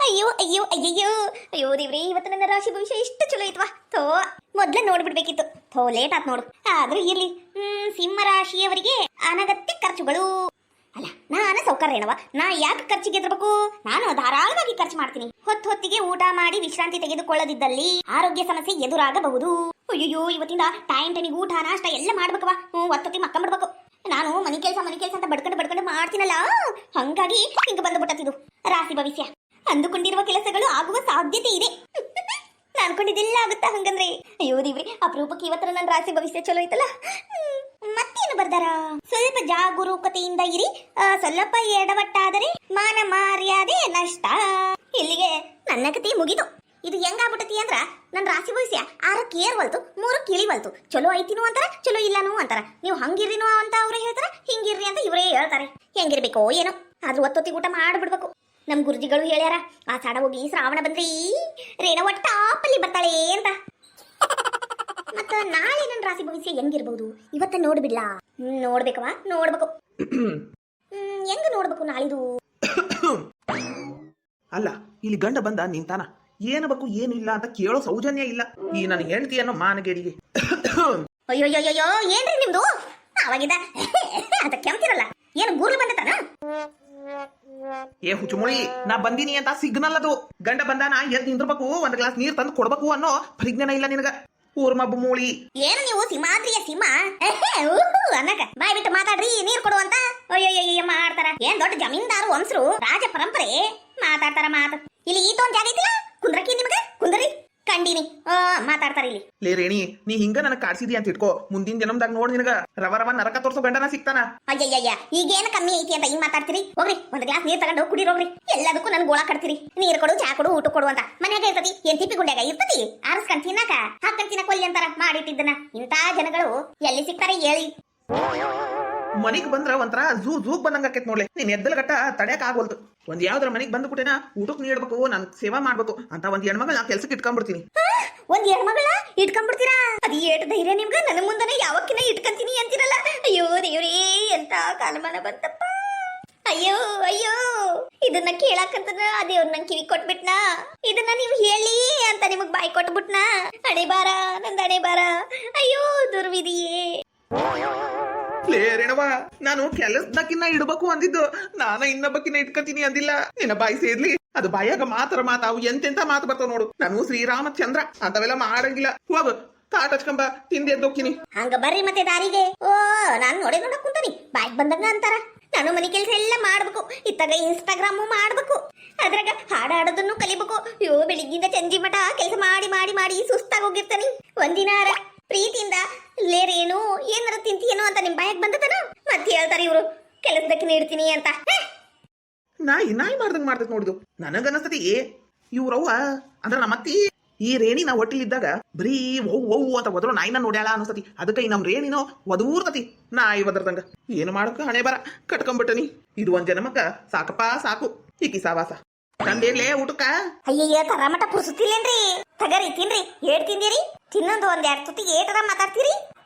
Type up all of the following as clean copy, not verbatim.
ಅಯ್ಯೋ ಅಯ್ಯೋ ಅಯ್ಯಯ್ಯೋ ಅಯ್ಯೋ ದೇವ್ರಿ, ಇವತ್ತು ನನ್ನ ರಾಶಿ ಭವಿಷ್ಯ ಇಷ್ಟು ಚಲೋ ಐತ್ವಾ. ಥೋ, ಮೊದ್ಲೇ ನೋಡ್ಬಿಡ್ಬೇಕಿತ್ತು. ಥೋ, ಲೇಟ್ ಆತ್ ನೋಡು. ಆದ್ರೂ ಇರ್ಲಿ. ಸಿಂಹ ರಾಶಿಯವರಿಗೆ ಅನಗತ್ಯ ಖರ್ಚುಗಳು ಅಲ್ಲ, ನಾನು ಸೌಕರ್ಯನವ. ನಾ ಯಾಕೆ ಖರ್ಚಿಗೆ ಎದ್ರಬೇಕು? ನಾನು ಧಾರಾಳವಾಗಿ ಖರ್ಚು ಮಾಡ್ತೀನಿ. ಹೊತ್ತಿಗೆ ಊಟ ಮಾಡಿ ವಿಶ್ರಾಂತಿ ತೆಗೆದುಕೊಳ್ಳದಿದ್ದಲ್ಲಿ ಆರೋಗ್ಯ ಸಮಸ್ಯೆ ಎದುರಾಗಬಹುದು. ಅಯ್ಯೋ, ಇವತ್ತಿಂದ ಟೈಮಿಗೆ ಊಟ ನಾಷ್ಟ ಎಲ್ಲ ಮಾಡ್ಬೇಕವ. ಹೊತ್ತೊತ್ತಿ ಮಕ್ಕಂಬಿಡ್ಬೇಕು. ನಾನು ಮನಿ ಕೆಲಸ ಅಂತ ಬಡ್ಕೊಂಡು ಮಾಡ್ತೀನಲ್ಲ, ಹಂಗಾಗಿ ಹಿಂಗ ಬಂದ್ಬಿಟ್ಟತಿದು ರಾಶಿ ಭವಿಷ್ಯ. ಅಂದುಕೊಂಡಿರುವ ಕೆಲಸಗಳು ಆಗುವ ಸಾಧ್ಯತೆ ಇದೆ. ನಾನು ಅನ್ಕೊಂಡಿದ್ದೆಲ್ಲ ಆಗುತ್ತಾ ಹಂಗಂದ್ರೆ? ಅಯ್ಯೋ ದೇವ್ರಿ, ಅಪರೂಪಕ್ಕೆ ಇವತ್ತರ ನನ್ನ ರಾಶಿ ಭವಿಷ್ಯ ಚಲೋ ಐತಲ್ಲ. ಮತ್ತೇನು ಬರ್ದಾರ? ಸ್ವಲ್ಪ ಜಾಗರೂಕತೆಯಿಂದ ಇರಿ, ಸ್ವಲ್ಪ ಎಡವಟ್ಟಾದರೆ ಮಾನ ಮರ್ಯಾದೆ ನಷ್ಟ. ಇಲ್ಲಿಗೆ ನನ್ನ ಕತೆ ಮುಗಿದು. ಇದು ಹೆಂಗಾಗ್ಬಿಟ್ಟತಿ ಅಂದ್ರ, ನನ್ನ ರಾಶಿ ಭವಿಷ್ಯ 6ಕ್ಕೆ ಏರ್ವಲ್ತು, 3ಕ್ಕೆ ಇಳಿವಲ್ತು. ಚಲೋ ಐತಿನೂ ಅಂತಾರ, ಚಲೋ ಇಲ್ಲಾನು ಅಂತಾರ. ನೀವು ಹಂಗಿರ್ರಿನೋ ಅಂತ ಅವ್ರೇ ಹೇಳ್ತಾರ, ಹಿಂಗಿರ್ರಿ ಅಂತ ಇವರೇ ಹೇಳ್ತಾರೆ. ಹೆಂಗಿರ್ಬೇಕೋ ಏನೋ, ಆದ್ರೂ ಹೊತ್ತೊತ್ತಿಗೆ ಊಟ ಮಾಡ್ಬಿಡ್ಬೇಕು. ನಮ್ ಗುರುಜಿಗಳು ಹೇಳ್ಯಾರ, ಆ ಸಾಡ ಹೋಗಿ ಶ್ರಾವಣ ಬಂದ್ರಿ ರೇಣ ಒಟ್ಟ ಟಾಪಲ್ಲಿ ಬರ್ತಾಳೆ ಅಂತ. ಮತ್ತ ನಾಳೆ ನನ್ನ ರಾಶಿ ಭವಿಷ್ಯ ಹೆಂಗಿರ್ಬಹುದು ಇವತ್ತ ನೋಡ್ಬಿಡ್ಲಾ? ನೋಡ್ಬೇಕವಾ, ನೋಡ್ಬೇಕು. ಹೆಂಗ ನೋಡ್ಬೇಕು ನಾಳಿದು? ಅಲ್ಲ, ಇಲ್ಲಿ ಗಂಡ ಬಂದ ನಿಂತಾನ, ಏನು ಬೇಕು ಏನು ಇಲ್ಲ ಅಂತ ಕೇಳೋ ಸೌಜನ್ಯ ಇಲ್ಲ ಈ ನನ್ನ ಹೆಂಡತಿ ಅನ್ನೋ ಮಾನಗೇಡಿಗೆ. ಅಯ್ಯೋಯ್ಯೋಯ್ಯೋ, ಏನ್ರಿ ನಿಮ್ದು? ಅವಾಗಿದ್ದ ಅಂತ ಕೆಮ್ತಿರಲ್ಲ, ಏನು ಗೂರ್ಲು ಬಂದತಾನ? ಏ ಹುಚ್ಚುಮುಳಿ, ನಾ ಬಂದೀನಿ ಅಂತ ಸಿಗ್ನಲ್ ಅದು. ಗಂಡ ಬಂದಾನ, ಎದ್ದು ನಿಂದ್ರಬೇಕು, ಒಂದ್ ಗ್ಲಾಸ್ ನೀರ್ ತಂದು ಕೊಡ್ಬೇಕು ಅನ್ನೋ ಪರಿಜ್ಞಾನ ಇಲ್ಲ ನಿನಗ. ಊರ್ಮಬ್ಬ ಮೂಳಿ. ಏನು ನೀವು ಸಿಂಹಾದ್ರಿಯ ಸಿಂಹ ಅನ್ನಕ ಬಾಯ್ ಬಿಟ್ಟು ಮಾತಾಡ್ರಿ, ನೀರ್ ಕೊಡುವಂತ. ಅಯ್ಯಯ್ಯ ಮಾಡ್ತಾರ. ಏನ್ ದೊಡ್ಡ ಜಮೀನ್ದಾರು ವಂಶರು, ರಾಜ ಪರಂಪರೆ ಮಾತಾಡ್ತಾರ ಮಾತು. ಇಲ್ಲಿ ಈತೊಂದ್ ಜಾಗ ಐತಿಲ್ಲ ಕುಂದ್ರಕಿ, ನಿಮ್ಗೆ ಕುಂದ್ರಿ ಕಂಡಿನಿ ಮಾತಾಡ್ತಾರ ಇಲ್ಲಿ. ಲೇ ರೇಣಿ, ನೀ ಹಿಂಗ ನನಗ್ ಕಾಡ್ಸಿದಿ ಅಂತ ಇಟ್ಕೋ, ಮುಂದಿನ ಜನ್ಮದಾಗ ನೋಡ್ ನಿನಗ ರವ ನರಕ ತೋರ್ಸೋ ಗಂಡನ ಸಿಗ್ತಾನ. ಅಯ್ಯಯ್ಯ, ಈಗೇನು ಕಮ್ಮಿ ಐತಿ ಅಂತ ಹಿಂಗ್ ಮಾತಾಡ್ತೀರಿ? ಹೋಗ್ರಿ, ಒಂದ್ ಗ್ಲಾಸ್ ನೀರ್ ತಗೊಂಡು ಕುಡಿರೋಗ್ರಿ. ಎಲ್ಲದಕ್ಕೂ ನನ್ ಗೋಳ ಕಟ್ತೀರಿ. ನೀರ್ ಕೊಡು, ಚಾ ಕೊಡು, ಊಟ ಕೊಡು ಅಂತ. ಮನ್ಯಾಗ ಇರ್ತತಿ, ಏನ್ ತಿಪ್ಪಿ ಗುಂಡ್ಯಾಗ ಇರ್ತತಿ? ಆರಿಸ್ಕೊಂಡ್ ತಿನ್ನಾಕ, ಹಾಕೊಂಡ್ ತಿನ್ನಕ್ ಒಲ್ಲೆ ಅಂತಾರ ಮಾಡಿಟ್ಟಿದ್ದನ. ಇಂತ ಜನಗಳು ಎಲ್ಲಿ ಸಿಗ್ತಾರೆ ಹೇಳಿ? ಮನಿಗ್ ಬಂದ್ರ ಒಂಥರ ಜೂಗ್ ಬಂದಂಗ ಆಕೇತ್ ನೋಡ್ಲೆ. ನೀನ್ ಎದ್ದಲ್ ಗಟ್ಟ ತಡ್ಯಾಕ ಆಗ್ವಲ್ತು. ಒಂದ್ ಯಾವ್ದ್ರ ಮನಿಗ್ ಬಂದ್ ಬಿಟ್ಟೇನ, ಊಟಕ್ ನೀಡ್ಬೇಕು, ನನ್ ಸೇವಾ ಮಾಡ್ಬೇಕು ಅಂತ ಒಂದ್ ಹೆಣ್ಮಗಳ ನಾ ಕೆಲ್ಸಕ್ಕೆ ಇಟ್ಕೊಂಡ್ಬಿಡ್ತೀನಿ. ಒಂದ್ ಹೆಣ್ಮಗಳ ಇಟ್ಕೊಂಡ್ಬಿಡ್ತೀರಾ? ಅದ್ ಏಟ್ ಧೈರ್ಯ ನಿಮ್ಗ? ನನ್ನ ಮುಂದನೆ ಯಾವಕ್ಕಿನ ಇಟ್ಕಂತೀನಿ ಅಂತೀರಲ್ಲ. ಅಯ್ಯೋ ದೇವ್ರೇ, ಎಂತ ಕಾಲಮಾನ ಬಂತಪ್ಪ. ಅಯ್ಯೋ ಅಯ್ಯೋ, ಇದನ್ನ ಕೇಳಾಕಂತನ ಆ ದೇವ್ರ ನಂಗೆ ಕಿವಿ ಕೊಟ್ಬಿಟ್ನ. ಇದನ್ನ ನೀವು ಹೇಳಿ ಅಂತ ನಿಮಗ್ ಬಾಯಿ ಕೊಟ್ಬಿಟ್ನ. ಹಣೆ ಬಾರ, ನಂದ ಹಣೆ ಬಾರ. ಅಯ್ಯೋ ದುರ್ವಿಧಿಯೇ. ಲೇ ರೇಣವ, ನಾನು ಕೆಲಸದಕ್ಕಿನ್ನ ಇಡ್ಬೇಕು ಅಂದಿದ್ದು, ನಾನ ಇನ್ನೊಬ್ಬಕ್ಕಿನ್ನ ಇಟ್ಕತೀನಿ ಅಂದಿಲ್ಲ. ನಿನ್ನ ಬಾಯಿ ಸೇರ್ಲಿ, ಅದು ಬಾಯಾಗ ಮಾತರ ಮಾತಾವು ಎಂತೆಂತ ಮಾತು ಬರ್ತಾವ ನೋಡು. ನಾನು ಶ್ರೀರಾಮಚಂದ್ರ ಅಂತವೆಲ್ಲ ಮಾಡಂಗಿಲ್ಲ. ಹೋಗು, ತಾಟ ಹಚ್ಕೊಂಬ, ತಿಂದಿ ಎದ್ದೋಗ್ತೀನಿ. ಹಂಗ ಬರ್ರಿ ಮತ್ತೆ ದಾರಿಗೆ. ಓ, ನಾನ್ ನೋಡಕ್ ಕುಂತಾನಿ, ಬಾಯ್ಗ್ ಬಂದಂಗ ಅಂತಾರ. ನಾನು ಮನೆ ಕೆಲಸ ಎಲ್ಲ ಮಾಡ್ಬೇಕು, ಇತ್ತಾಗ ಇನ್ಸ್ಟಾಗ್ರಾಮು ಮಾಡ್ಬೇಕು, ಅದ್ರಾಗ ಹಾಡಾಡೋದನ್ನು ಕಲಿಬೇಕು. ಅಯ್ಯೋ, ಬೆಳಿಗ್ಗಿಂದ ಸಂಜೆ ಮಠ ಕೆಲಸ ಮಾಡಿ ಮಾಡಿ ಮಾಡಿ ಸುಸ್ತಾಗಿ ಹೋಗಿರ್ತಾನಿ. ಒಂದಿನಾರ ಪ್ರೀತಿಯಿಂದ ಲೇರೇನು ಏನಾರ ತಿಂತೀಯೇನೋ ಅಂತ ನಿಮ್ ಬಾಯಕ್ ಬಂದತನ ಮತ್ತೆ ಹೇಳ್ತಾರ ಇವ್ರು ಕೆಲಸದಕ್ಕೆ ನೀಡ್ತೀನಿ ಅಂತ. ನಾಯಿ ಮಾಡ್ದಂಗ್ ಮಾಡ್ತೈತ್ ನೋಡಿದು. ನನಗನ್ನಿಸ್ತತಿ ಇವ್ರವ್ವ ಅಂದ್ರ ನಮ್ಮತ್ತಿ ಈ ರೇಣಿ ನಾ ಹೊಟ್ಟಿಲಿದ್ದಾಗ ಬರೀ ಓ ಅಂತ ಒದ್ರು ನಾಯಿನ ನೋಡ್ಯಾಳ ಅನಿಸ್ತತಿ. ಅದಕ್ಕೆ ಈ ನಮ್ ರೇಣಿನೋ ಒದೂರ್ತತಿ ನಾಯಿ ಒದರ್ದಂಗ. ಏನು ಮಾಡಕ, ಹಣೆ ಬರ ಕಟ್ಕೊಂಡ್ಬಿಟ್ಟನಿ. ಇದು ಒಂದ್ ಜನ್ಮಕ್ಕ ಸಾಕಪ್ಪ ಸಾಕು ಈಕಿ ಸಾವಾಸ. ತಂದೇರ್ಲೇ ಊಟಕ್ಕ? ಅಯ್ಯಯ್ಯ, ತರಮಟ ಪುರ್ಸುತ್ತಿಲ್ಲೇನ್ರಿ? ತಗರಿ ತಿನ್ರಿ. ಏಟ್ ತಿಂದಿರಿ? ತಿನ್ನೊಂದು ಒಂದೆರಡು ತುತಿ ಏಟರ ಮಾತಾಡ್ತೀರಿ?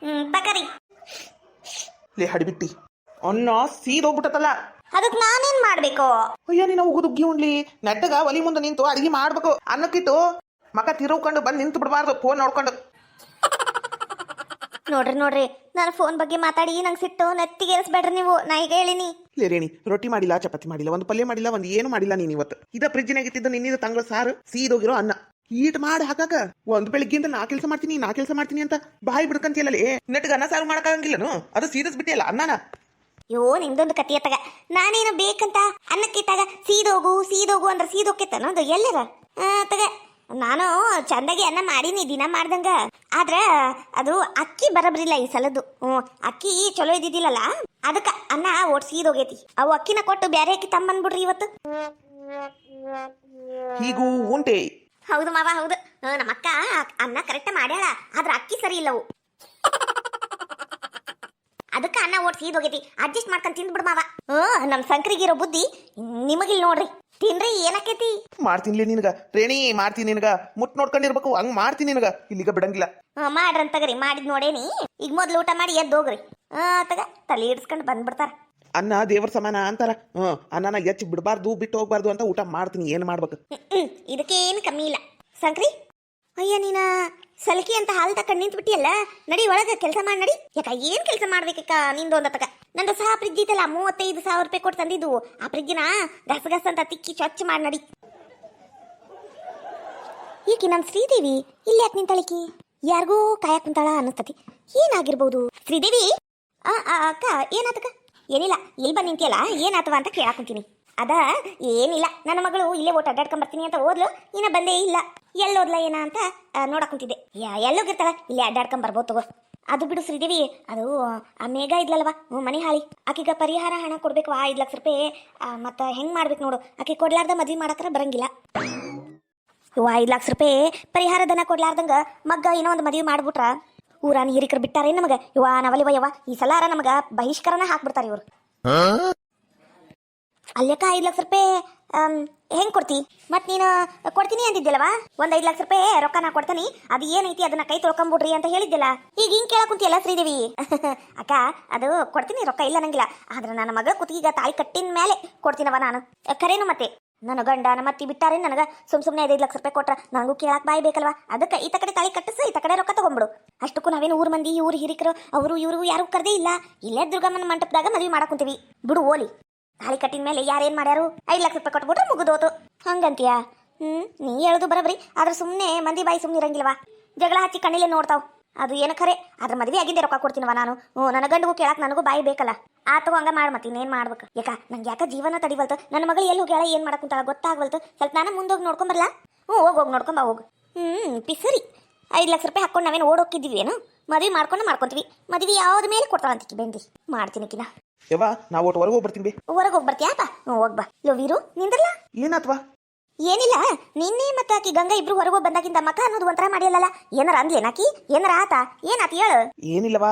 ತಗರಿ. ಲೇ ಹಡಿಬಿಟ್ಟಿ, ಅನ್ನ ಸೀದೋಗ್ಬಿಟ್ಟತಲ್ಲ. ಅದಕ್ ನಾನೇನ್ ಮಾಡ್ಬೇಕು? ಅಯ್ಯ, ನೀನು ಉಗುದುಗ್ಗಿ ಉಣ್ಲಿ. ನೆಟ್ಟಗ ಒಲಿ ಮುಂದೆ ನಿಂತು ಅಡಿಗೆ ಮಾಡ್ಬೇಕು. ಅನ್ನಕ್ಕಿಟ್ಟು ಮಕ ತಿರುವ್ಕೊಂಡು ಬಂದು ನಿಂತು ಬಿಡಬಾರ್ದು, ಫೋನ್ ನೋಡ್ಕೊಂಡು. ನೋಡ್ರಿ, ನಾನು ಫೋನ್ ಬಗ್ಗೆ ಮಾತಾಡಿ ನಂಗೆ ಸಿಟ್ಟು ನೆತ್ತಿಗೇರಿಸ್ಬೇಡ್ರಿ ನೀವು. ನಾ ಈಗ ಹೇಳಿನಿ. ಲೇ ರೇಣಿ, ರೊಟ್ಟಿ ಮಾಡಿಲ್ಲ, ಚಪಾತಿ ಮಾಡಿಲ್ಲ, ಒಂದು ಪಲ್ಯ ಮಾಡಿಲ್ಲ, ಒಂದು ಏನು ಮಾಡಿಲ್ಲ ನೀನ್ ಇವತ್ತು. ಇದ ಫ್ರಿಜ್ನಾಗ ಇಟ್ಟಿದ್ದ ನಿನ್ನಿದ ತಂಗಳ ಸಾರು, ಸೀದೋಗಿರೋ ಅನ್ನ ಈಟ್ ಮಾಡಿ ಹಾಕಾಕ ಒಂದ್ ಬೆಳಿಗ್ಗೆಯಿಂದ ನಾ ಕೆಲಸ ಮಾಡ್ತೀನಿ ಅಂತ ಬಾಯಿ ಬಿಡ್ಕಂತಿಯಲ್ಲೇ. ನೆಟ್ಗ ಅನ್ನ ಸಾರು ಮಾಡಕ್ಕಾಗಂಗಿಲ್ಲನು? ಅದು ಸೀದಸ್ ಬಿಟ್ಟಿಯಲ್ಲ ಅನ್ನನ. ಯೋ, ನಿಮ್ದೊಂದು ಕತಿ ಎತ್ತಾಗ ನಾನೇನು ಬೇಕಂತ ಅನ್ನಕ್ಕಿಟ್ಟಾಗ ಸೀದೋಗು ಅಂದ್ರೆ ಸೀದೋಕ್ಕಿತ್ತನ ಅದು ಎಲ್ಲರ ತಗ. ನಾನು ಚಂದಾಗಿ ಅನ್ನ ಮಾಡೀನಿ, ದಿನ ಮಾಡ್ದಂಗ. ಆದ್ರ ಅದು ಅಕ್ಕಿ ಬರಬ್ರಿಲ್ಲ ಈ ಸಲದ್ದು. ಅಕ್ಕಿ ಚಲೋ ಇದ್ದಿದ್ದಿಲ್ಲಲ್ಲ, ಅದಕ್ಕ ಅನ್ನ ಒಟ್ಟು ಸೀದೋಗೈತಿ. ಅವು ಅಕ್ಕಿನ ಕೊಟ್ಟು ಬ್ಯಾರೆ ಅಕ್ಕಿ ತಮ್ಮನ್ಬಿಡ್ರಿ ಇವತ್ತು. ಹೀಗೂ ಉಂಟೆ? ಹೌದು ಮಾವ, ಹೌದು. ನಮ್ಮಕ್ಕ ಅನ್ನ ಕರೆಕ್ಟ್ ಮಾಡ್ಯಾಳ, ಆದ್ರ ಅಕ್ಕಿ ಸರಿ ಇಲ್ಲವು. ಅದಕ್ಕ ಅನ್ನ ಓಟ್ ಸೀದೋಗೈತಿ. ಅಡ್ಜಸ್ಟ್ ಮಾಡ್ಕೊಂಡ್ ತಿಂದ್ಬಿಡ್ ಮಾವ. ನಮ್ ಸಂಕ್ರಿಗಿರೋ ಬುದ್ಧಿ ನಿಮಗಿಲ್ ನೋಡ್ರಿ. ತಿನ್ರಿ, ಏನಕ್ಕೈತಿ? ಮಾಡ್ತೀನಿ ನಿನಗ ರೇಣಿ, ಮಾಡ್ತೀನಿ ನಿನಗ. ಮುಟ್ ನೋಡ್ಕೊಂಡಿರ್ಬೇಕು, ಹಂಗ್ ಮಾಡ್ತೀನಿ ನಿನಗ. ಇಲ್ಲಿಗ ಬಿಡಂಗಿಲ್ಲ. ಮಾಡ್ರಂತಗರಿ, ಮಾಡಿದ್ ನೋಡೇನಿ. ಈಗ ಮೊದ್ಲು ಊಟ ಮಾಡಿ ಎದ್ದು ಹೋಗ್ರಿ. ತಗ ತಲೆ ಇಡ್ಸ್ಕೊಂಡ್ ಬಂದ್ಬಿಡ್ತಾರ. ಅನ್ನ ದೇವ್ರ ಸಮಾನ ಅಂತಾರ. ಅನ್ನನ ಎಚ್ಚಿ ಬಿಡಬಾರ್ದು, ಬಿಟ್ಟು ಹೋಗ್ಬಾರ್ದು ಅಂತ ಊಟ ಮಾಡ್ತೀನಿ. ಏನು ಮಾಡ್ಬೇಕು? ಇದಕ್ಕೇನು ಕಮ್ಮಿ ಇಲ್ಲ. ಸಂಕ್ರಿ, ಅಯ್ಯ ನೀನ ಸಲಕಿ ಅಂತ ಹಾಲು ತಕೊಂಡು ನಿಂತು ಬಿಟ್ಟಿಯಲ್ಲ, ನಡಿ ಒಳಗೆ ಕೆಲಸ ಮಾಡಿ ನಡಿ. ಯಾಕ ಏನ್ ಕೆಲಸ ಮಾಡ್ಬೇಕಕ್ಕ ನಿಂದು ಒಂದತಕ? ನಂದು ಸಹ ಫ್ರಿಜ್ ಐತಲ್ಲ, 35,000 ರೂಪಾಯಿ ಕೊಟ್ಟು ತಂದಿದ್ದು. ಆ ಫ್ರಿಜ್ನ ಗಸ ಗಸ ಅಂತ ತಿಕ್ಕಿ ಸ್ವಚ್ಛ ಮಾಡಿ ನಡಿ. ಈಕಿ ನಮ್ ಶ್ರೀದೇವಿ ಇಲ್ಲಿ ಯಾಕೆ ನಿಂತಾಳಿಕಿ? ಯಾರಿಗೂ ಕಾಯಕ್ ಕುಂತಾಳ ಅನ್ನಿಸ್ತತಿ. ಏನಾಗಿರ್ಬೋದು? ಶ್ರೀದೇವಿ, ಅಕ್ಕ ಏನಾತಕ್ಕ? ಏನಿಲ್ಲ, ಇಲ್ಲಿ ಬಂದು ನಿಂತಿಯಲ್ಲ, ಏನಾತವ ಅಂತ ಕೇಳಾಕ್ ಕುಂತೀನಿ. ಅದ ಏನಿಲ್ಲ, ನನ್ನ ಮಗಳು ಇಲ್ಲೇ ಓಟ್ ಅಡ್ಡಾಡ್ಕೊಂಡ್ ಬರ್ತೀನಿ ಅಂತ ಹೋದ್ಲು, ಇನ್ನ ಬಂದೇ ಇಲ್ಲ. ಎಲ್ಲೋದ್ಲ ಏನ ಅಂತ ನೋಡಕ್ ಕುಂತಿದ್ದೆ. ಎಲ್ಲೋಗಿರ್ತಾಳ, ಇಲ್ಲೇ ಅಡ್ಡಾಡ್ಕೊಂಡ್ ಬರ್ಬೋದು ತಗೋ. ಅದು ಬಿಡು ಶ್ರೀದೇವಿ, ಅದು ಆ ಮೇಘ ಇದ್ಲಲ್ವಾ, ಮನೆ ಹಾಳಿ, ಆಕಿಗ ಪರಿಹಾರ ಹಣ ಕೊಡ್ಬೇಕು 5 ಲಕ್ಷ ರೂಪಾಯಿ. ಮತ್ತ ಹೆಂಗ್ ಮಾಡ್ಬೇಕು ನೋಡು, ಆಕಿ ಕೊಡ್ಲಾರ್ದ ಮದ್ವಿ ಮಾಡಕ್ರ ಬರಂಗಿಲ್ಲ. 5 ಲಕ್ಷ ರೂಪಾಯಿ ಪರಿಹಾರ ಧನ ಕೊಡ್ಲಾರ್ದಂಗ ಮಗ್ಗ ಏನೋ ಒಂದು ಮದ್ವಿ ಮಾಡ್ಬಿಟ್ರ ಊರಾನ ಹಿರಿಕರು ಬಿಟ್ಟಾರೆ ನಮಗ. ನಾವಲ್ಲಿವ ಯವ್ವ, ಈ ಸಲಾರ ನಮಗ ಬಹಿಷ್ಕರನ ಹಾಕ್ಬಿಡ್ತಾರ ಇವ್ರು. ಅಲ್ಲೇಕ 5 ಲಕ್ಷ ರೂಪಾಯಿ ಹೆಂಗ್ ಕೊಡ್ತಿ? ಮತ್ ನೀನು ಕೊಡ್ತೀನಿ ಅಂತಿದ್ದೆಲ್ಲವಾ, ಒಂದ್ 5 ಲಕ್ಷ ರೂಪಾಯಿ ರೊಕ್ಕ ನಾ ಕೊಡ್ತೀನಿ, ಅದು ಏನೈತಿ ಅದನ್ನ ಕೈ ತೊಳ್ಕೊಂಬಿಡ್ರಿ ಅಂತ ಹೇಳಿದ್ದೆಲ್ಲ. ಈಗ ಹಿಂಗ್ ಕೇಳಕ್ ಕುಂತಿಯಲ್ಲ ಶ್ರೀದೇವಿ? ಅಕ್ಕ, ಅದು ಕೊಡ್ತೀನಿ, ರೊಕ್ಕ ಇಲ್ಲ ನಂಗಿಲ್ಲ, ಆದ್ರೆ ನನ್ನ ಮಗ ಕುತ್ತಿಗೆ ತಾಳಿ ಕಟ್ಟಿನ ಮೇಲೆ ಕೊಡ್ತೀನವ ನಾನು. ಕರೇನು ಮತ್ತೆ ನನ್ನ ಗಂಡ ನಮ್ಮ ಅತ್ತಿ ಬಿಟ್ಟಾರೆ ನನಗ ಸುಮ್ನೆ 5 ಲಕ್ಷ ರೂಪಾಯಿ ಕೊಟ್ರ ನನಗೂ ಕೇಳಕ್ ಬಾಯ್ ಬೇಕಲ್ವಾ? ಅದಕ್ಕೆ ಈತ ಕಡೆ ತಾಳಿ ಕಟ್ಟಿಸಿ ಈತ ಕಡೆ ರೊಕ್ಕ ತಗೊಂಡ್ಬಿಡು. ಅಷ್ಟಕ್ಕೂ ನಾವೇನು ಊರ್ ಮಂದಿ, ಊರ್ ಹಿರಿಕರು ಅವರು ಇವರು ಯಾರು ಕರ್ದೇ ಇಲ್ಲ. ಇಲ್ಲೇ ದುರ್ಗಮ್ಮನ ಮಂಟಪದಾಗ ಮದ್ವಿ ಮಾಡಕ್ ಕುಂತೀವಿ. ಬಿಡು ಓಲಿ, ತಾಳಿ ಕಟ್ಟಿನ ಮೇಲೆ ಯಾರೇನ್ ಮಾಡ್ಯಾರು? 5 ಲಕ್ಷ ರೂಪಾಯಿ ಕೊಟ್ಬಿಟ್ರೆ ಮುಗಿದೋತು ಹಂಗಂತೀಯಾ? ನೀ ಹೇಳುದು ಬರಬ್ರಿ, ಆದ್ರೆ ಸುಮ್ಮನೆ ಮಂದಿ ಬಾಯಿ ಸುಮ್ಮನೆ ಇರಂಗಿಲ್ವಾ? ಜಗಳ ಹಚ್ಚಿ ಕಣ್ಣಿಲೆ ನೋಡ್ತಾವ್. ಅದು ಏನು ಖರೆ, ಅದ್ರ ಮದ್ವೆ ಆಗಿಂದೆ ರೊಕ್ಕ ಕೊಡ್ತೀನವ ನಾನು. ನನ್ನ ಗಂಡಿಗೂ ಕೇಳಕ್ ನನಗೂ ಬಾಯಿ ಬೇಕಲ್ಲ. ಆತಗೋ ಹಂಗ ಮಾಡ್, ಮತ್ತೆ ಇನ್ನೇನ್ ಮಾಡ್ಬೇಕು? ನಂಗೆ ಯಾಕ ಜೀವನ ತಡಿವಲ್ತು, ನನ್ನ ಮಗಳು ಎಲ್ಲಿ ಹೋಗ್ಯಾಳ, ಏನ್ ಮಾಡಕ್ ಕುಂತಾಳ ಗೊತ್ತಾಗ್ವಲ್ತು. ಸ್ವಲ್ಪ ನಾನು ಮುಂದೋಗಿ ನೋಡ್ಕೊಂಬರ್ಲಾ? ಹೋಗ್ ನೋಡ್ಕೊಂಬ ಹೋಗು. ಪಿಸರಿ 5 ಲಕ್ಷ ರೂಪಾಯಿ ಹಾಕೊಂಡು ನಾವೇನು ಓಡೋಕಿದ್ವಿ ಏನು? ಮದ್ವಿ ಮಾಡ್ಕೊಂತೀವಿ. ಮದ್ವಿ ಯಾವ್ದ ಮೇಲೆ ಕೊಡ್ತಾಳಂತಿಕ್ಕಿ ಬೆಂಡಿ ಮಾಡ್ತೀನಿ ಕಿನ. ಯವ್ವ, ನಾವು ಒಟ್ಟು ಹೊರಗೆ ಹೋಗಿ ಬರ್ತೀನಿ. ಹೊರಗೆ ಹೋಗಿ ಬರ್ತೀಯಾಪ? ಹೋಗ್ಬಾ. ಲೋ ವೀರು, ನಿಂದ್ರಲ್ಲ. ಏನಾತ್ವಾ? ಏನಿಲ್ಲ, ನಿನ್ನೆ ಮತ್ತೆ ಆಕಿ ಗಂಗಾ ಇಬ್ರು ಹೊರಗೆ ಹೋಗಿ ಬಂದಾಗಿಂದ ಮಕ ಅನ್ನೋದು ಒಂಥರ ಮಾಡಿಯಲ್ಲ. ಏನಾರ ಅಂದ್ಲೇನಾಕಿ? ಏನಾರ ಆತ? ಏನಾತ ಹೇಳು? ಏನಿಲ್ಲವಾ,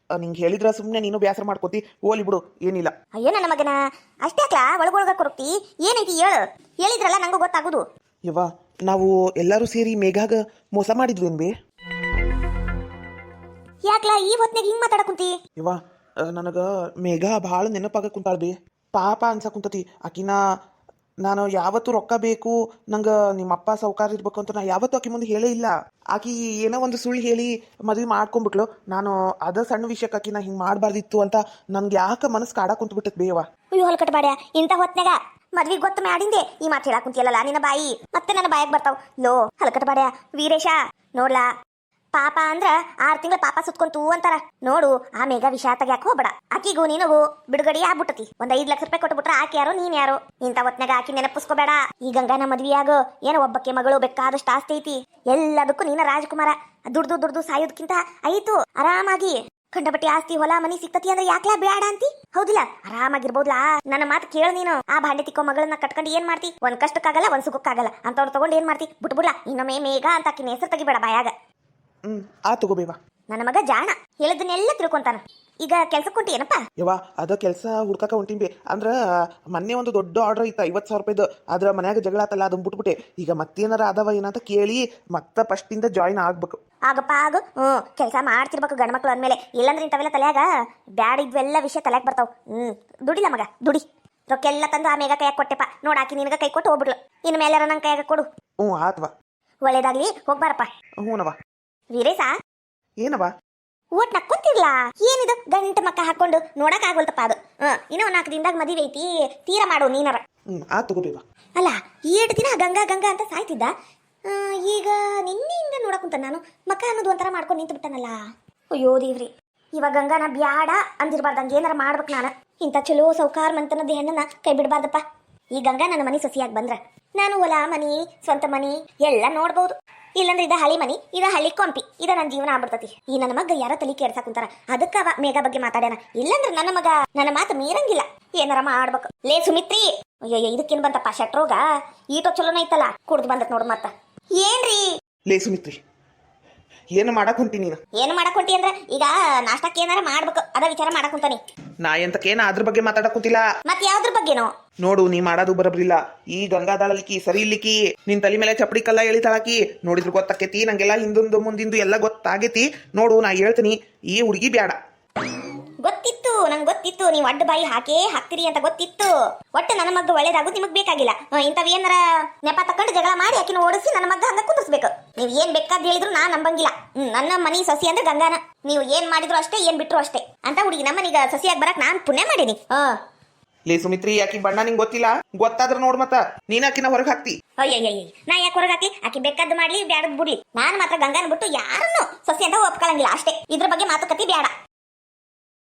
ನಿಂಗೆ ಹೇಳಿದ್ರ ಸುಮ್ಮನೆ ನೀನು ಬೇಸರ ಮಾಡ್ಕೋತಿ. ಓಲಿ ಬಿಡು, ಏನಿಲ್ಲ. ಅಯ್ಯೋ ನನ್ನ ಮಗನ, ಅಷ್ಟೇ ಅಕ್ಲಾ ಒಳಗೊಳಗ ಕೊರಕ್ತಿ? ಏನೈತಿ ಹೇಳು? ಹೇಳಿದ್ರಲ್ಲ ನಂಗೂ ಗೊತ್ತಾಗುದು. ಯವ್ವ, ನಾವು ಎಲ್ಲರೂ ಸೇರಿ ಮೇಘಾಗ ಮೋಸ ಮಾಡಿದ್ವೇನ್ ಬೇ? ಯಾಕ್ಲಾ ಈ ಹೊತ್ನಾಗ ಹಿಂಗ್ ಮಾತಾಡಕ್ ಕುಂತಿ? ಯವ್ವ, ನನಗ ಮೇಘ ಭಾಳ ನೆನಪಾಗ ಕುಂತಾಳ ಬೇ. ಪಾಪ ಅನ್ಸ ಕುಂತತಿ ಆಕಿನ. ನಾನು ಯಾವತ್ತೂ ರೊಕ್ಕ ಬೇಕು, ನಂಗೆ ನಿಮ್ಮಪ್ಪ ಸೌಕಾರ ಇರ್ಬೇಕು ಅಂತ ನಾ ಯಾವತ್ತೂ ಆಕಿ ಮುಂದೆ ಹೇಳೇ ಇಲ್ಲ. ಆಕಿ ಏನೋ ಒಂದು ಸುಳ್ಳು ಹೇಳಿ ಮದ್ವೆ ಮಾಡ್ಕೊಂಡ್ಬಿಟ್ಲು. ನಾನು ಅದ ಸಣ್ಣ ವಿಷಯಕ್ಕೆ ಆಕಿನ ಹಿಂಗೆ ಮಾಡಬಾರ್ದಿತ್ತು ಅಂತ ನನ್ಗೆ ಯಾಕೆ ಮನಸ್ಸು ಕಾಡಕ್ ಕುಂತ್ಬಿಟ್ಟತ್ ಬೇವ. ಅಯ್ಯೋ ಹೊಲ್ಕಟ್ಟ ಇಂಥ ಹೊತ್ನಾಗ ಮದ್ವಿ ಗೊತ್ತ ಮಾಡಿಂದೆ ಈ ಮಾತು ಹೇಳಕ್ ಕುಂತಿಯಲ್ಲ ನಿನ್ನ ಬಾಯಿ ಮತ್ತೆ ನನ್ನ ಬಾಯಾಗ ಬರ್ತಾವ್. ಲೋ ಹಲ್ಕಟ್ಟ ಬಾಡ್ಯ ವೀರೇಶ, ನೋಡ್ಲಾ, ಪಾಪ ಅಂದ್ರ 6 ತಿಂಗಳ ಪಾಪ ಸುತ್ಕೊಂತು ಅಂತಾರ ನೋಡು. ಆ ಮೇಘ ವಿಷಯ ತೆಗ್ಯಾಕ ಹೋಗ್ಬೇಡ. ಆಕಿಗೂ ನಿನಗೂ ಬಿಡುಗಡೆ ಆಗ್ಬಿಟ್ಟತಿ. ಒಂದ್ 5 ಲಕ್ಷ ರೂಪಾಯಿ ಕೊಟ್ಬಿಟ್ರ ಆಕಿ ಯಾರೋ ನೀನ್ ಯಾರೋ. ಇಂಥ ಹೊತ್ನಾಗ ಆಕಿ ನೆನಪಿಸ್ಕೋಬೇಡ. ಈ ಗಂಗಾನ ಮದ್ವಿಯಾಗ ಏನೋ ಒಬ್ಬಕ್ಕೆ ಮಗಳು ಬೇಕಾದಷ್ಟು ಆಸ್ತಿ ಐತಿ. ಎಲ್ಲದಕ್ಕೂ ನೀನ ರಾಜಕುಮಾರ. ದುಡ್ದು ಸಾಯೋದಕ್ಕಿಂತ ಆಯ್ತು ಆರಾಮಾಗಿ ಕಂಡಬಟ್ಟಿ ಆಸ್ತಿ ಹೊಲ ಮನಿ ಸಿಕ್ತತಿ ಅಂದ್ರೆ ಯಾಕ್ಲಾ ಬೇಡ ಅಂತಿ? ಹೌದಿಲ್ಲ? ಆರಾಮಾಗಿರ್ಬೋದ್ಲಾ? ನನ್ನ ಮಾತು ಕೇಳ ನೀನು. ಆ ಬಾಂಡೆ ತಿಕ್ಕೋ ಮಗಳನ್ನ ಕಟ್ಕೊಂಡು ಏನ್ ಮಾಡ್ತಿ? ಒಂದ್ ಕಷ್ಟಕ್ಕಾಗಲ್ಲ, ಒಂದ್ ಸುಖಕ್ಕಾಗಲ್ಲ ಅಂತವ್ರು ತಗೊಂಡು ಏನ್ ಮಾಡ್ತಿ? ಬಿಟ್ಬಿಡ್ಲಾ? ಇನ್ನೊಮ್ಮೆ ಮೇಘ ಅಂತ ಆಕಿನ ಹೆಸರು ತೆಗಿಬೇಡ ಬಾಯಾಗ. ಆ ತಗೋಬೇವ. ನನ್ನ ಮಗ ಜಾಣ, ಹೇಳದನ್ನೆಲ್ಲ ತಿಳ್ಕೊಂತಾನ. ಈಗ ಕೆಲ್ಸಕ್ಕೆ ಹೊಂಟಿ ಏನಪ್ಪ? ಯವ್ವ, ಅದ ಕೆಲಸ ಹುಡ್ಕಾಕ ಹೊಂಟಿನ್ಬಿ. ಅಂದ್ರ ಮೊನ್ನೆ ಒಂದು ದೊಡ್ಡ ಆರ್ಡರ್ ಐತ 50,000 ರೂಪಾಯಿದು. ಅದ್ರ ಮನ್ಯಾಗ ಜಗಳ ಆತಲ್ಲ, ಅದನ್ನ ಬಿಟ್ಬಿಟ್ಟೆ. ಈಗ ಮತ್ತೇನಾರ ಅದಾವ ಏನಂತ ಕೇಳಿ ಮತ್ತೆ ಫಸ್ಟಿಂದ ಜಾಯಿನ್ ಆಗ್ಬೇಕು. ಆಗಪ್ಪ ಆಗು. ಕೆಲಸ ಮಾಡ್ತಿರ್ಬೇಕು ಗಂಡ್ಮಕ್ಳು ಅಂದ್ಮೇಲೆ. ಇಲ್ಲಂದ್ರೆ ಇಂಥವೆಲ್ಲ ತಲೆಯಾಗ ಬ್ಯಾಡ ಇದ್ವೆಲ್ಲ ವಿಷಯ ತಲೆಯಾಗ ಬರ್ತಾವ್. ದುಡಿಲ್ಲ ಮಗ, ದುಡಿ. ರೊಕ್ಕ ಎಲ್ಲ ತಂದು ಆ ಮೇಘ ಕೈಯಾಗ ಕೊಟ್ಟೆಪ್ಪ. ನೋಡಾಕಿ ನಿನಗ ಕೈ ಕೊಟ್ಟು ಹೋಗ್ಬಿಡ್ಲು. ಇನ್ನು ಮೇಲಾರ ನಂಗೆ ಕೈಯಾಗ ಕೊಡು. ಆತ್ವಾ. ಒಳ್ಳೇದಾಗ್ಲಿ, ಹೋಗ್ಬಾರಪ್ಪ. ಹ್ಞೂನವ. ವೀರೇಶ, ಏನವ? ಓಟ್ ನಕ್ಕೊಂತಿರ್ಲಾ? ಏನಿದು ಗಂಟೆ ಮಕ್ಕ ಹಾಕೊಂಡು ನೋಡಕ್ ಆಗೋಲ್ತಪ್ಪ ಅದು. ಇನ್ನೂ 4 ದಿನದಾಗ ಮದುವೆ ಐತಿ, ತೀರ ಮಾಡು ನೀನಾರ. ಆ ತಗೋಬೇವ. ಅಲ್ಲ 7 ದಿನ ಗಂಗಾ ಗಂಗಾ ಅಂತ ಸಾಯ್ತಿದ್ದ. ಈಗ ನಿನ್ನೆಯಿಂದ ನೋಡಕ್ ಕುಂತ ನಾನು ಮಕ್ಕ ಅನ್ನೋದು ಒಂಥರ ಮಾಡ್ಕೊಂಡು ನಿಂತು ಬಿಟ್ಟನಲ್ಲ. ಅಯ್ಯೋ ದೇವ್ರಿ, ಇವಾಗ ಗಂಗಾನ ಬ್ಯಾಡ ಅಂದಿರ್ಬಾರ್ದಂಗೆ ಏನಾರ ಮಾಡ್ಬೇಕು ನಾನು. ಇಂಥ ಚಲೋ ಸೌಕಾರ ಮಂತನದ ಹೆಣ್ಣನ್ನ ಕೈ ಬಿಡಬಾರ್ದಪ್ಪ. ಈ ಗಂಗಾ ನನ್ನ ಮನೆ ಸೊಸಿಯಾಗಿ ಬಂದ್ರ ನಾನು ಹೊಲ ಮನಿ ಸ್ವಂತ ಮನಿ ಎಲ್ಲ ನೋಡ್ಬೋದು. ಇಲ್ಲಂದ್ರೆ ಇದ ಹಳಿ ಮನಿ, ಇದ ಹಳ್ಳಿ ಕೊಂಪಿ, ಇದ ನನ್ನ ಜೀವನ ಆಗ್ಬಿಡ್ತತಿ. ಈ ನನ್ನ ಮಗ ಯಾರೋ ತಲೆ ಕೆಡ್ಸಾಕ್ ಕುಂತಾರ, ಅದಕ್ಕ ಅವ ಮೇಘ ಬಗ್ಗೆ ಮಾತಾಡ್ಯಾನ. ಇಲ್ಲಂದ್ರೆ ನನ್ನ ಮಗ ನನ್ನ ಮಾತು ಮೀರಂಗಿಲ್ಲ. ಏನಾರ ಮಾಡ್ಬೇಕು. ಲೇ ಸುಮಿತ್ರಿ, ಅಯ್ಯಯ್ಯ ಇದಕ್ಕೇನ್ ಬಂತಪ್ಪ ಶಟ್ರೋಗ? ಈಟೋ ಚಲೋನ ಐತಲ್ಲ, ಕುಡ್ದು ಬಂದತ್ ನೋಡು ಮತ್ತ. ಏನ್ರಿ? ಲೇ ಸುಮಿತ್ರಿ, ಏನು ಮಾಡಕ್ ಹೊಂಟಿ ನೀನು? ಏನು ಮಾಡಕ್ ಹೊಂಟಿ ಅಂದ್ರ ಈಗ ನಾಷ್ಟಕ್ಕೆ ಏನಾರ ಮಾಡ್ಬೇಕು, ಅದ ವಿಚಾರ ಮಾಡಕ್ ಕುಂತಾನಿ. ನಾ ಎಂತಕೇನ ಅದ್ರ ಬಗ್ಗೆ ಮಾತಾಡಕ್ ಕುಂತಿಲ್ಲ. ಮತ್ ಯಾವ್ದ್ರ ಬಗ್ಗೆನೋ? ನೋಡು, ನೀ ಮಾಡೋದು ಬರಬ್ರಿಲ್ಲ. ಈ ಗಂಗಾದಾಳಲಿಕ್ಕಿ ಸರಿ ಇಲ್ಲಿಕ್ಕಿ ನಿನ್ ತಲೆ ಮೇಲೆ ಚಪ್ಪಡಿ ಕಲ್ಲ ಎಳಿತಾಳಕಿ. ನೋಡಿದ್ರು ಗೊತ್ತಾಕೇತಿ, ನಂಗೆಲ್ಲ ಹಿಂದೊಂದು ಮುಂದಿಂದು ಎಲ್ಲ ಗೊತ್ತಾಗೇತಿ. ನೋಡು, ನಾ ಹೇಳ್ತೀನಿ, ಈ ಹುಡುಗಿ ಬ್ಯಾಡ. ಗೊತ್ತಿತ್ತು ನಂಗೆ ಗೊತ್ತಿತ್ತು ನೀವು ಅಡ್ಡ ಬಾಯಿ ಹಾಕ್ತೀರಿ ಅಂತ ಗೊತ್ತಿತ್ತು. ಒಟ್ಟು ನನ್ನ ಮಗ್ಗ ಒಳ್ಳೇದಾಗೋದು ನಿಮಗ್ ಬೇಕಾಗಿಲ್ಲ. ಇಂಥವ್ ಏನಾರ ನೆಪ ತಕೊಂಡು ಜಗಳ ಮಾಡಿ ಆಕಿನ ಓಡಿಸಿ ನನ್ನ ಮಗ್ಗ ಹಂಗ ಕುಂದಿಸ್ಬೇಕು. ನೀವ್ ಏನ್ ಬೇಕಾದ್ ಹೇಳಿದ್ರು ನಾ ನಂಬಂಗಿಲ್ಲ. ನನ್ನ ಮನಿ ಸಸಿ ಅಂದ್ರೆ ಗಂಗಾನ. ನೀವು ಏನ್ ಮಾಡಿದ್ರು ಅಷ್ಟೇ, ಏನ್ ಬಿಟ್ರು ಅಷ್ಟೇ ಅಂತ ಹುಡುಗಿ ನಮ್ಮನೀಗ ಸಸಿಯಾಗಿ ಬರಕ್ ನಾನ್ ಪುಣ್ಯ ಮಾಡೀನಿ. ಲೇ ಸುಮಿತ್ರಿ, ಆಕಿ ಬಣ್ಣ ನಿಂಗೆ ಗೊತ್ತಿಲ್ಲ. ಗೊತ್ತಾದ್ರ ನೋಡ್ ಮತ್ತ ನೀನ್ ಆಕಿನ ಹೊರಗೆ ಹಾಕ್ತಿ. ಅಯ್ಯಯ್ಯ, ನಾ ಯಾಕೆ ಹೊರಗೆ ಹಾಕಿ? ಆಕಿ ಬೇಕಾದ್ ಮಾಡ್ಲಿ, ಬ್ಯಾಡದ್ ಬಿಡ್ಲಿ. ನಾನು ಮಾತ್ರ ಗಂಗಾನ ಬಿಟ್ಟು ಯಾರನ್ನು ಸಸಿ ಅಂತ ಒಪ್ಕೊಳಂಗಿಲ್ಲ ಅಷ್ಟೇ. ಇದ್ರ ಬಗ್ಗೆ ಮಾತುಕತೆ ಬೇಡ.